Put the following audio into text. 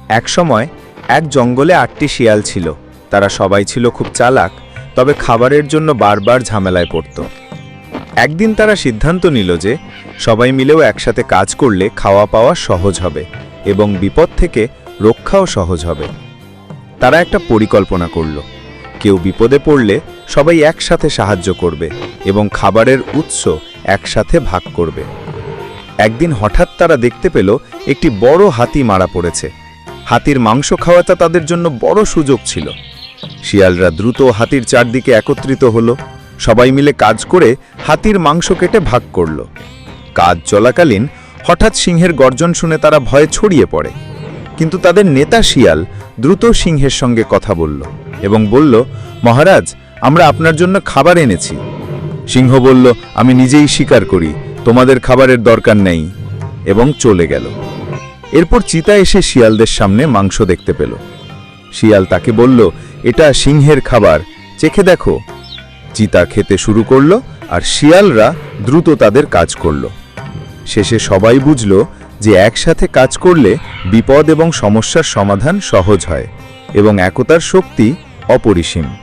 একসময় এক জঙ্গলে ৮টি শিয়াল ছিল। তারা সবাই ছিল খুব চালাক, তবে খাবারের জন্য বারবার ঝামেলায় পড়ত। একদিন তারা সিদ্ধান্ত নিল যে সবাই মিলেও একসাথে কাজ করলে খাওয়া পাওয়া সহজ হবে এবং বিপদ থেকে রক্ষাও সহজ হবে। তারা একটা পরিকল্পনা করল। কেউ বিপদে পড়লে সবাই একসাথে সাহায্য করবে এবং খাবারের উৎস একসাথে ভাগ করবে। একদিন হঠাৎ তারা দেখতে পেল একটি বড় হাতি মারা পড়েছে। হাতির মাংস খাওয়াটা তাদের জন্য বড় সুযোগ ছিল। শিয়ালরা দ্রুত হাতির চারদিকে একত্রিত হলো। সবাই মিলে কাজ করে হাতির মাংস কেটে ভাগ করল। কাজ চলাকালীন হঠাৎ সিংহের গর্জন শুনে তারা ভয়ে ছড়িয়ে পড়ে। কিন্তু তাদের নেতা শিয়াল দ্রুত সিংহের সঙ্গে কথা বলল এবং বলল, মহারাজ, আমরা আপনার জন্য খাবার এনেছি। সিংহ বলল, আমি নিজেই স্বীকার করি, তোমাদের খাবারের দরকার নেই, এবং চলে গেল। এরপর চিতা এসে শিয়ালদের সামনে মাংস দেখতে পেল। শিয়াল তাকে বলল, এটা সিংহের খাবার, চেখে দেখো। চিতা খেতে শুরু করল আর শিয়ালরা দ্রুত তাদের কাজ করল। শেষে সবাই বুঝল যে একসাথে কাজ করলে বিপদ এবং সমস্যার সমাধান সহজ হয় এবং একতার শক্তি অপরিসীম।